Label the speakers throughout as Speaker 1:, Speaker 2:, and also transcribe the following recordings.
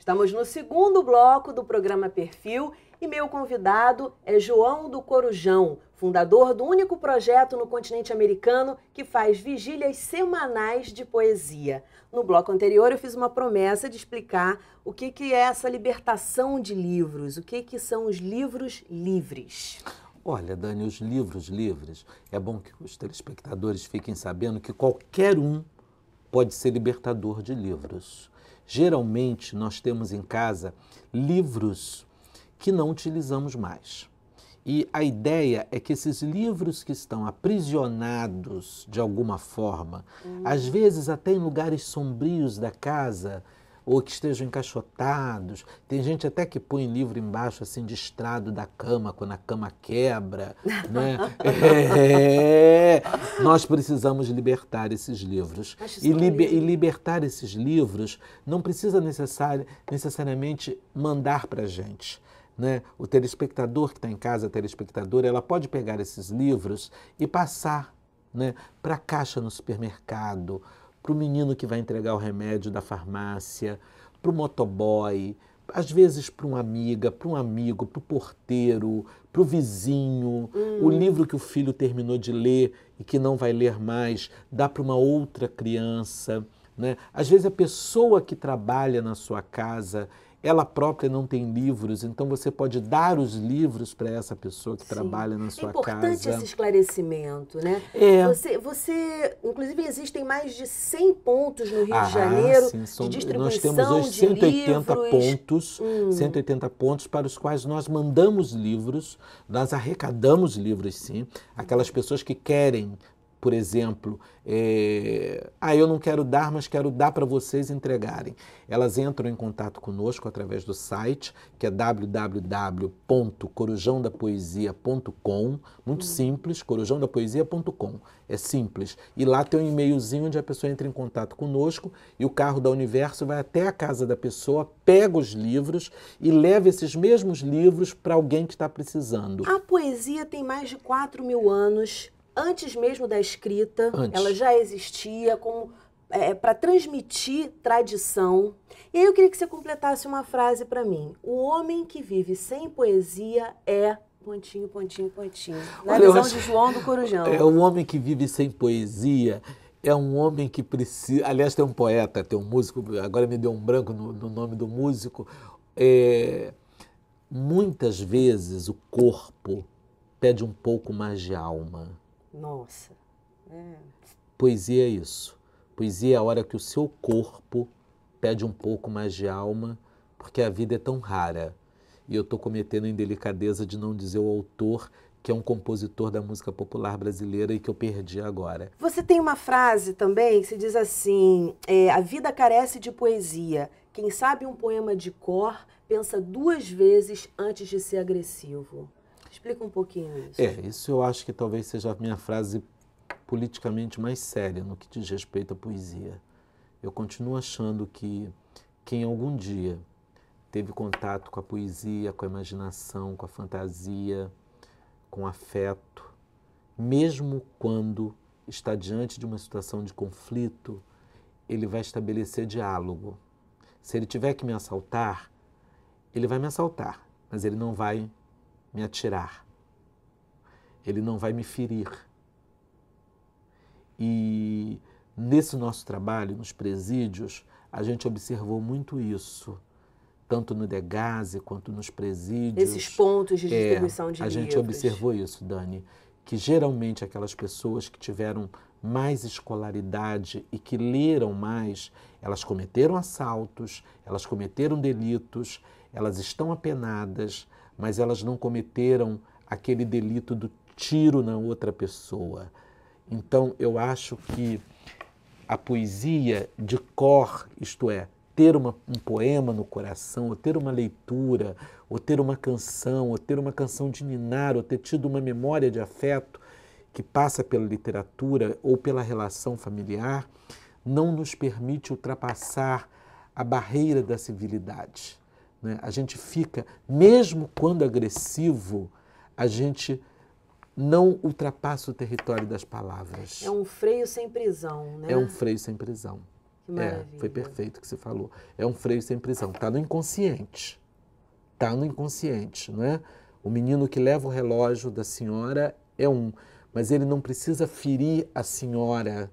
Speaker 1: Estamos no segundo bloco do programa Perfil e meu convidado é João do Corujão, fundador do único projeto no continente americano que faz vigílias semanais de poesia. No bloco anterior eu fiz uma promessa de explicar o que é essa libertação de livros, o que são os livros livres.
Speaker 2: Olha, Dani, os livros livres, é bom que os telespectadores fiquem sabendo que qualquer um pode ser libertador de livros. Geralmente, nós temos em casa livros que não utilizamos mais. E a ideia é que esses livros que estão aprisionados de alguma forma, às vezes até em lugares sombrios da casa, ou que estejam encaixotados. Tem gente até que põe livro embaixo assim de estrado da cama, quando a cama quebra, né? Nós precisamos libertar esses livros. E libertar esses livros não precisa necessariamente mandar para a gente. Né? O telespectador que está em casa, a telespectadora, ela pode pegar esses livros e passar, né, para a caixa no supermercado, para o menino que vai entregar o remédio da farmácia, para o motoboy, às vezes para uma amiga, para um amigo, para o porteiro, para o vizinho. O livro que o filho terminou de ler e que não vai ler mais, dá para uma outra criança. Né? Às vezes a pessoa que trabalha na sua casa, ela própria não tem livros, então você pode dar os livros para essa pessoa que trabalha na sua casa.
Speaker 1: É importante esse esclarecimento, né? Você, inclusive, existem mais de 100 pontos no Rio de Janeiro de distribuição
Speaker 2: nós temos hoje 180
Speaker 1: livros.
Speaker 2: pontos, 180 pontos para os quais nós mandamos livros, nós arrecadamos livros, sim. Aquelas pessoas que querem, por exemplo, eu não quero dar, mas quero dar para vocês entregarem. Elas entram em contato conosco através do site, que é www.corujãodapoesia.com, muito simples, corujãodapoesia.com, é simples. E lá tem um e-mailzinho onde a pessoa entra em contato conosco e o carro da Universo vai até a casa da pessoa, pega os livros e leva esses mesmos livros para alguém que está precisando.
Speaker 1: A poesia tem mais de 4.000 anos. Antes mesmo da escrita, ela já existia como para transmitir tradição. E aí eu queria que você completasse uma frase para mim. O homem que vive sem poesia é... pontinho, pontinho, pontinho. Na visão de João do Corujão.
Speaker 2: O homem que vive sem poesia é um homem que precisa... Aliás, tem um poeta, tem um músico, agora me deu um branco no nome do músico. Muitas vezes o corpo pede um pouco mais de alma.
Speaker 1: Nossa.
Speaker 2: Poesia é isso. Poesia é a hora que o seu corpo pede um pouco mais de alma, porque a vida é tão rara. E eu estou cometendo a indelicadeza de não dizer o autor, que é um compositor da música popular brasileira e que eu perdi agora.
Speaker 1: Você tem uma frase também que se diz assim, a vida carece de poesia. Quem sabe um poema de cor pensa 2 vezes antes de ser agressivo. Explica um pouquinho isso.
Speaker 2: Isso eu acho que talvez seja a minha frase politicamente mais séria no que diz respeito à poesia. Eu continuo achando que quem algum dia teve contato com a poesia, com a imaginação, com a fantasia, com o afeto, mesmo quando está diante de uma situação de conflito, ele vai estabelecer diálogo. Se ele tiver que me assaltar, ele vai me assaltar, mas ele não vai me atirar. Ele não vai me ferir. E nesse nosso trabalho, nos presídios, a gente observou muito isso, tanto no Degase quanto nos presídios.
Speaker 1: Esses pontos de distribuição de livros.
Speaker 2: A gente observou isso, Dani, que geralmente aquelas pessoas que tiveram mais escolaridade e que leram mais, elas cometeram assaltos, elas cometeram delitos, elas estão apenadas, mas elas não cometeram aquele delito do tiro na outra pessoa. Então, eu acho que a poesia de cor, isto é, ter um poema no coração, ou ter uma leitura, ou ter uma canção de ninar, ou ter tido uma memória de afeto que passa pela literatura ou pela relação familiar, não nos permite ultrapassar a barreira da civilidade. Né? A gente fica, mesmo quando agressivo, a gente não ultrapassa o território das palavras.
Speaker 1: É um freio sem prisão, né?
Speaker 2: É um freio sem prisão.
Speaker 1: Que maravilha.
Speaker 2: Foi perfeito o que você falou. É um freio sem prisão. Está no inconsciente. Está no inconsciente, não é? O menino que leva o relógio da senhora é um, mas ele não precisa ferir a senhora.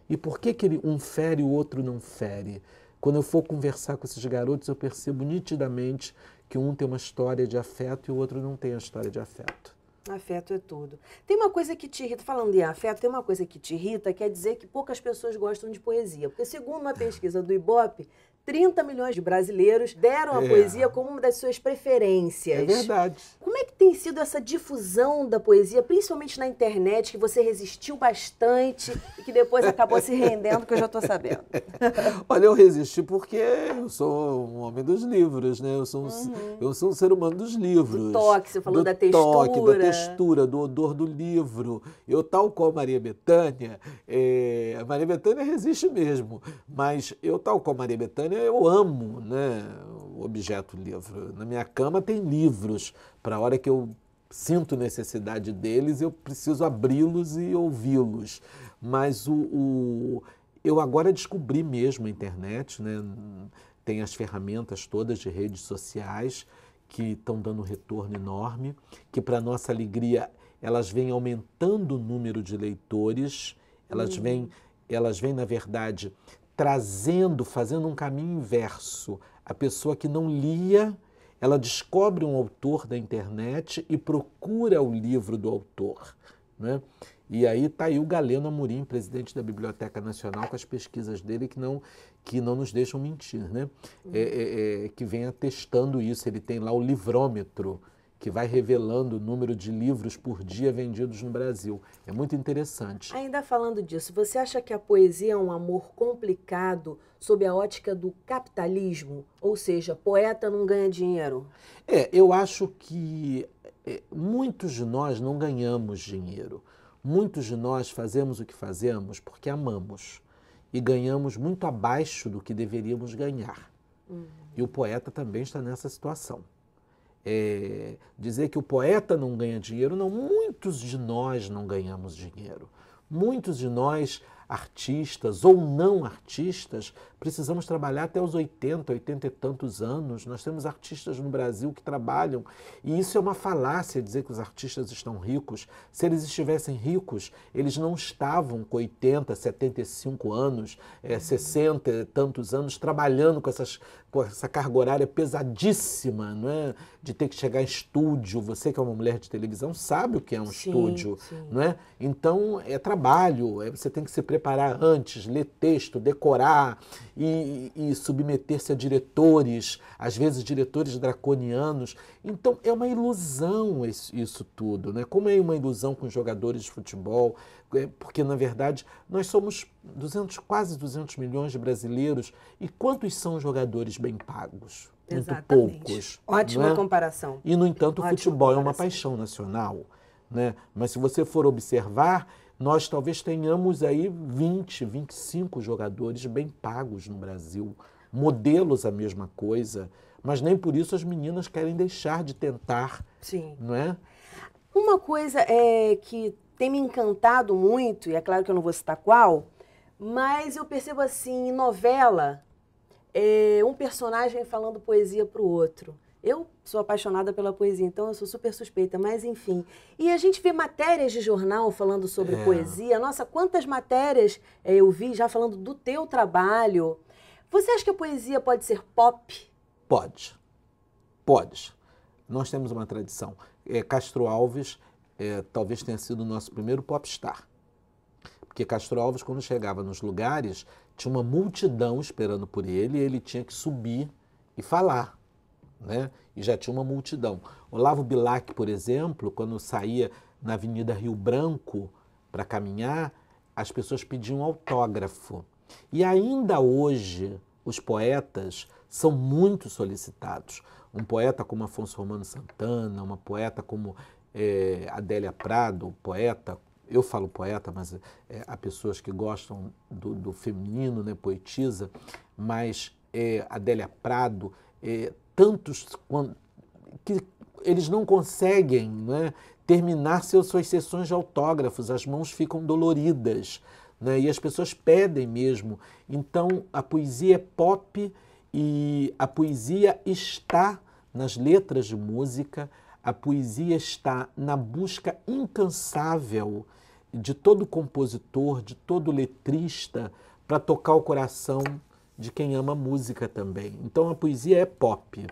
Speaker 2: E por que um fere e o outro não fere? Quando eu for conversar com esses garotos, eu percebo nitidamente que um tem uma história de afeto e o outro não tem a história de afeto.
Speaker 1: Afeto é tudo. Tem uma coisa que te irrita, falando de afeto, tem uma coisa que te irrita, quer dizer que poucas pessoas gostam de poesia. Porque segundo uma pesquisa do Ibope, 30 milhões de brasileiros deram a poesia como uma das suas preferências.
Speaker 2: É verdade.
Speaker 1: Como é que tem sido essa difusão da poesia, principalmente na internet, que você resistiu bastante e que depois acabou se rendendo, que eu já estou sabendo?
Speaker 2: Olha, eu resisti porque eu sou um homem dos livros, né? Eu sou um ser humano dos livros.
Speaker 1: Do toque, você falou da
Speaker 2: textura, do odor do livro. Eu, tal qual Maria Bethânia, a Maria Bethânia resiste mesmo, mas eu, tal qual Maria Bethânia, eu amo, né, o objeto livro. Na minha cama tem livros. Para a hora que eu sinto necessidade deles, eu preciso abri-los e ouvi-los. Mas eu agora descobri mesmo a internet, né? Tem as ferramentas todas de redes sociais que estão dando um retorno enorme, que para nossa alegria elas vêm aumentando o número de leitores, elas vêm, na verdade, fazendo um caminho inverso. A pessoa que não lia, ela descobre um autor da internet e procura o livro do autor, né? E aí está aí o Galeno Amorim, presidente da Biblioteca Nacional, com as pesquisas dele que não nos deixam mentir, né? Que vem atestando isso. Ele tem lá o livrômetro, que vai revelando o número de livros por dia vendidos no Brasil. É muito interessante.
Speaker 1: Ainda falando disso, você acha que a poesia é um amor complicado sob a ótica do capitalismo? Ou seja, poeta não ganha dinheiro?
Speaker 2: Eu acho que muitos de nós não ganhamos dinheiro. Muitos de nós fazemos o que fazemos porque amamos e ganhamos muito abaixo do que deveríamos ganhar. E o poeta também está nessa situação. Dizer que o poeta não ganha dinheiro, não, muitos de nós não ganhamos dinheiro. Muitos de nós, artistas ou não artistas, precisamos trabalhar até os 80 e tantos anos. Nós temos artistas no Brasil que trabalham, e isso é uma falácia dizer que os artistas estão ricos. Se eles estivessem ricos, eles não estavam com 80, 75 anos, 60 e tantos anos, trabalhando com essa carga horária pesadíssima, não é? De ter que chegar em estúdio. Você que é uma mulher de televisão sabe o que é um estúdio, não é? Então é trabalho, você tem que se preparar antes, ler texto, decorar e submeter-se a diretores, às vezes diretores draconianos. Então é uma ilusão isso tudo, né? Como é uma ilusão com jogadores de futebol, porque na verdade nós somos quase 200 milhões de brasileiros, e quantos são jogadores bem pagos?
Speaker 1: Exatamente.
Speaker 2: Muito poucos.
Speaker 1: Ótima comparação.
Speaker 2: E, no entanto, o futebol é uma paixão nacional, né? Mas se você for observar, nós talvez tenhamos aí 20, 25 jogadores bem pagos no Brasil, modelos a mesma coisa, mas nem por isso as meninas querem deixar de tentar, não é?
Speaker 1: Uma coisa que tem me encantado muito, e é claro que eu não vou citar qual, mas eu percebo assim, em novela, um personagem falando poesia para o outro. Eu sou apaixonada pela poesia, então eu sou super suspeita, mas enfim. E a gente vê matérias de jornal falando sobre poesia. Nossa, quantas matérias eu vi já falando do teu trabalho. Você acha que a poesia pode ser pop?
Speaker 2: Pode. Pode. Nós temos uma tradição. Castro Alves talvez tenha sido o nosso primeiro popstar. Porque Castro Alves, quando chegava nos lugares, tinha uma multidão esperando por ele, e ele tinha que subir e falar, né? E já tinha uma multidão. Olavo Bilac, por exemplo, quando saía na Avenida Rio Branco para caminhar, as pessoas pediam autógrafo. E ainda hoje, os poetas são muito solicitados. Um poeta como Afonso Romano Santana, uma poeta como Adélia Prado, poeta, eu falo poeta, mas há pessoas que gostam do feminino, né, poetisa, mas Adélia Prado, tantos que eles não conseguem, né, terminar suas sessões de autógrafos, as mãos ficam doloridas, né? E as pessoas pedem mesmo. Então, a poesia é pop e a poesia está nas letras de música, a poesia está na busca incansável de todo compositor, de todo letrista, para tocar o coração de quem ama música também. Então, a poesia é pop.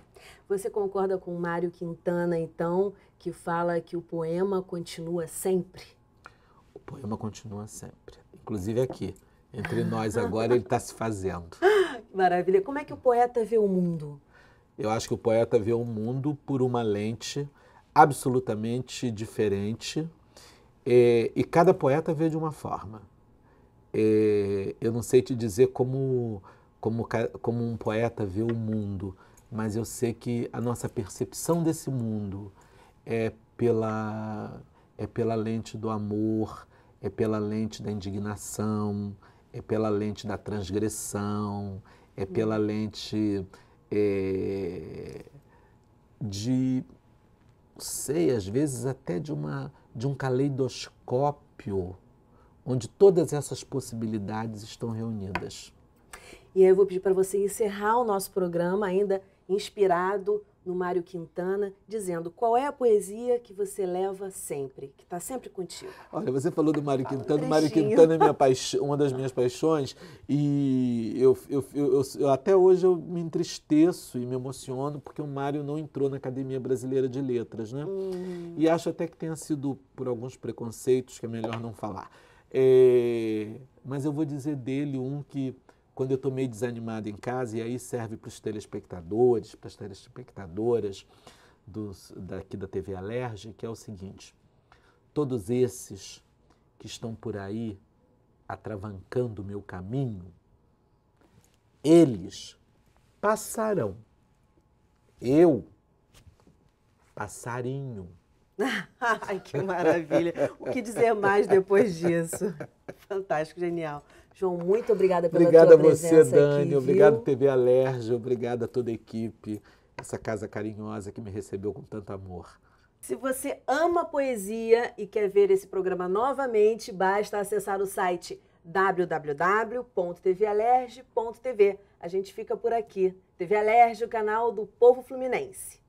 Speaker 1: Você concorda com Mário Quintana, então, que fala que o poema continua sempre?
Speaker 2: O poema continua sempre. Inclusive aqui, entre nós agora, ele está se fazendo.
Speaker 1: Maravilha. Como é que o poeta vê o mundo?
Speaker 2: Eu acho que o poeta vê o mundo por uma lente absolutamente diferente, e cada poeta vê de uma forma. Eu não sei te dizer como um poeta vê o mundo, mas eu sei que a nossa percepção desse mundo é pela lente do amor, é pela lente da indignação, é pela lente da transgressão, é pela lente sei, às vezes até de um caleidoscópio, onde todas essas possibilidades estão reunidas.
Speaker 1: E aí eu vou pedir para você encerrar o nosso programa ainda inspirado no Mário Quintana, dizendo qual é a poesia que você leva sempre, que está sempre contigo.
Speaker 2: Olha, você falou do Mário Quintana. O Mário Quintana é uma das minhas paixões, e eu até hoje eu me entristeço e me emociono porque o Mário não entrou na Academia Brasileira de Letras, né? E acho até que tenha sido por alguns preconceitos que é melhor não falar. Mas eu vou dizer dele um que, quando eu estou meio desanimado em casa, e aí serve para os telespectadores, para as telespectadoras daqui da TV Alerj, que é o seguinte: todos esses que estão por aí atravancando o meu caminho, eles passarão. Eu, passarinho.
Speaker 1: Ai, que maravilha! O que dizer mais depois disso? Fantástico, genial. João, muito obrigada pela tua presença.
Speaker 2: Obrigado a você, Dani.
Speaker 1: Aqui,
Speaker 2: obrigado,
Speaker 1: viu?
Speaker 2: TV Alerj. Obrigado a toda a equipe, essa casa carinhosa que me recebeu com tanto amor.
Speaker 1: Se você ama poesia e quer ver esse programa novamente, basta acessar o site www.tvalerj.tv. A gente fica por aqui. TV Alerj, o canal do povo fluminense.